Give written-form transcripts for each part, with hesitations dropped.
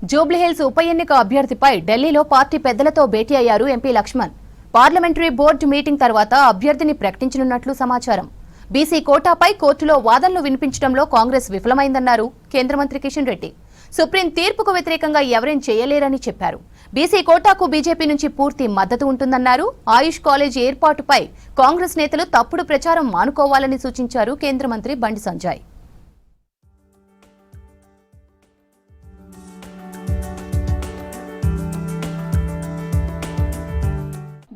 జూబ్లీహిల్స్ ఉప ఎన్నిక అభ్యర్థిపై ఢిల్లీలో పార్టీ పెద్దలతో భేటీ అయ్యారు MP Laxman. Parliamentary board meeting తర్వాత అభ్యర్థిని ప్రకటించనున్నట్లు సమాచారం. బీసీ కోటాపై కోర్టులో వాదనలు వినిపించడంలో కాంగ్రెస్ విఫలమైందన్నారు కేంద్ర మంత్రి కిషన్ రెడ్డి. సుప్రీం తీర్పుకు వ్యతిరేకంగా ఎవరేం చేయలేరని చెప్పారు. బీసీ కోటాకు బీజేపీ నుంచి పూర్తి మద్దతు ఉంటుందన్నారు. ఆయుష్ కాలేజ్ ఏర్పాటుపై కాంగ్రెస్ నేతలు తప్పుడు ప్రచారం మానుకోవాలని సూచించారు కేంద్ర మంత్రి బండి సంజయ్.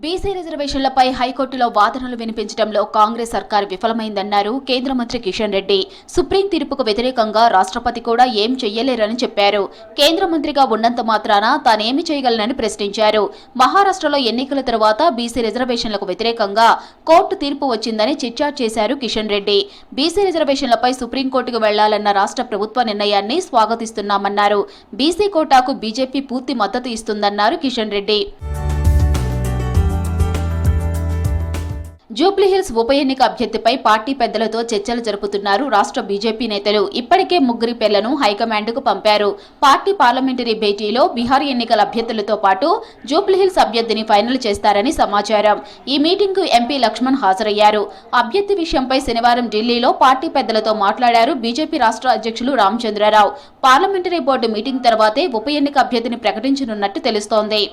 బీసీ రిజర్వేషన్లపై హైకోర్టులో వాదనలు వినిపించడంలో కాంగ్రెస్ సర్కార్ విఫలమైందన్నారు కేంద్ర మంత్రి కిషన్ రెడ్డి. సుప్రీం తీర్పుకు వ్యతిరేకంగా రాష్ట్రపతి కూడా ఏం చెయ్యలేరని చెప్పారు. కేంద్ర మంత్రిగా ఉన్నంత మాత్రాన తానేమి చేయగలనని ప్రశ్నించారు. మహారాష్ట్రలో ఎన్నికల తర్వాత బీసీ రిజర్వేషన్లకు వ్యతిరేకంగా కోర్టు తీర్పు వచ్చిందని చిట్చాట్ చేశారు కిషన్ రెడ్డి. బీసీ రిజర్వేషన్లపై సుప్రీంకోర్టుకు వెళ్లాలన్న రాష్ట్ర ప్రభుత్వ నిర్ణయాన్ని స్వాగతిస్తున్నామన్నారు. బీసీ కోటాకు బీజేపీ పూర్తి మద్దతు ఇస్తుందన్నారు కిషన్ రెడ్డి. జూబ్లీహిల్స్ ఉప ఎన్నిక అభ్యర్థిపై పార్టీ పెద్దలతో చర్చలు జరుపుతున్నారు రాష్ట్ర బీజేపీ నేతలు. ఇప్పటికే ముగ్గురి పేర్లను హైకమాండ్కు పంపారు. పార్టీ పార్లమెంటరీ భేటీలో బీహార్ ఎన్నికల అభ్యర్థులతో పాటు జూబ్లీహిల్స్ అభ్యర్థిని ఫైనల్ చేస్తారని సమాచారం. ఈ మీటింగ్కు ఎంపీ లక్ష్మణ్ హాజరయ్యారు. అభ్యర్థి విషయంపై శనివారం ఢిల్లీలో పార్టీ పెద్దలతో మాట్లాడారు బీజేపీ రాష్ట్ర అధ్యక్షులు రామచంద్రరావు. పార్లమెంటరీ బోర్డు మీటింగ్ తర్వాతే ఉప ఎన్నిక అభ్యర్థిని ప్రకటించనున్నట్టు తెలుస్తోంది.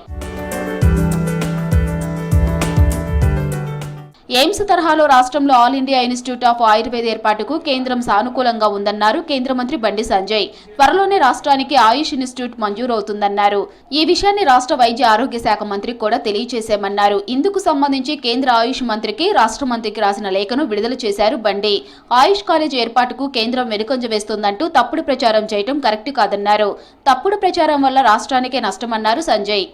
ఎయిమ్స్ తరహాలో రాష్ట్రంలో all India institute of Ayurveda ఏర్పాటుకు కేంద్రం సానుకూలంగా ఉందన్నారు కేంద్ర మంత్రి బండి సంజయ్. త్వరలోనే రాష్ట్రానికి ఆయుష్ ఇన్స్టిట్యూట్ మంజూరవుతుందన్నారు. ఈ విషయాన్ని రాష్ట్ర వైద్య ఆరోగ్య శాఖ మంత్రికి కూడా తెలియజేశామన్నారు. ఇందుకు సంబంధించి కేంద్ర ఆయుష్ మంత్రికి రాష్ట్ర మంత్రికి రాసిన లేఖను విడుదల చేశారు బండి. ఆయుష్ కాలేజ్ ఏర్పాటుకు కేంద్రం వెనుకంజ వేస్తోందంటూ తప్పుడు ప్రచారం చేయడం కరెక్ట్ కాదన్నారు. తప్పుడు ప్రచారం వల్ల రాష్ట్రానికే నష్టమన్నారు సంజయ్.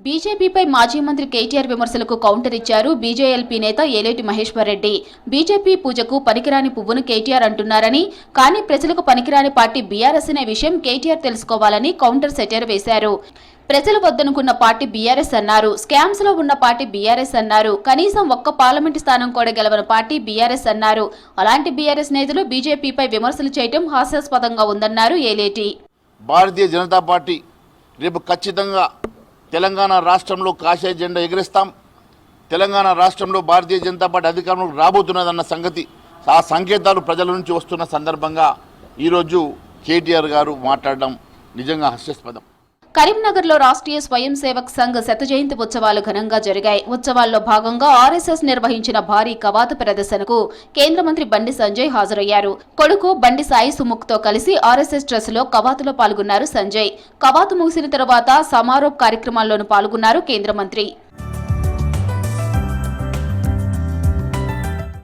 బీజేపీపై మాజీ మంత్రి కేటీఆర్ విమర్శలకు కౌంటర్ ఇచ్చారు బీజేఎల్పీ నేత ఏలేటి మహేశ్వర్ రెడ్డి. బీజేపీ పూజకు పనికిరాని పువ్వును కేటీఆర్ అంటున్నారని, కానీ ప్రజలకు పనికిరాని పార్టీ బీఆర్ఎస్ అనే విషయం కేటీఆర్ తెలుసుకోవాలని కౌంటర్ సెటర్ వేశారు. ప్రజలు వద్దనుకున్న పార్టీ బీఆర్ఎస్ అన్నారు. స్కామ్స్ లో ఉన్న పార్టీ బీఆర్ఎస్ అన్నారు. కనీసం ఒక్క పార్లమెంటు స్థానం కూడా గెలవని పార్టీ బీఆర్ఎస్ అన్నారు. అలాంటి బీఆర్ఎస్ నేతలు బీజేపీపై విమర్శలు చేయడం హాస్యాస్పదంగా ఉందన్నారు ఏలేటి. భారతీయ జనతా పార్టీ రేపు ఖచ్చితంగా తెలంగాణ రాష్ట్రంలో కాషాయ జెండా ఎగిరేస్తాం. తెలంగాణ రాష్ట్రంలో భారతీయ జనతా పార్టీ అధికారంలోకి రాబోతున్నదన్న సంగతి, ఆ సంకేతాలు ప్రజల నుంచి వస్తున్న సందర్భంగా ఈరోజు కేటీఆర్ గారు మాట్లాడడం నిజంగా హాస్యాస్పదం. కరీంనగర్లో రాష్ట్రీయ స్వయం సేవక్ సంఘ్ శత జయంతి ఉత్సవాలు ఘనంగా జరిగాయి. ఉత్సవాల్లో భాగంగా ఆర్ఎస్ఎస్ నిర్వహించిన భారీ కవాతు ప్రదర్శనకు కేంద్ర మంత్రి బండి సంజయ్ హాజరయ్యారు. కొడుకు బండి సాయి సుముఖ్తో కలిసి ఆర్ఎస్ఎస్ ట్రస్టులో కవాతులో పాల్గొన్నారు సంజయ్. కవాతు ముగిసిన తర్వాత సమారోప్ కార్యక్రమాల్లోనూ పాల్గొన్నారు కేంద్ర మంత్రి.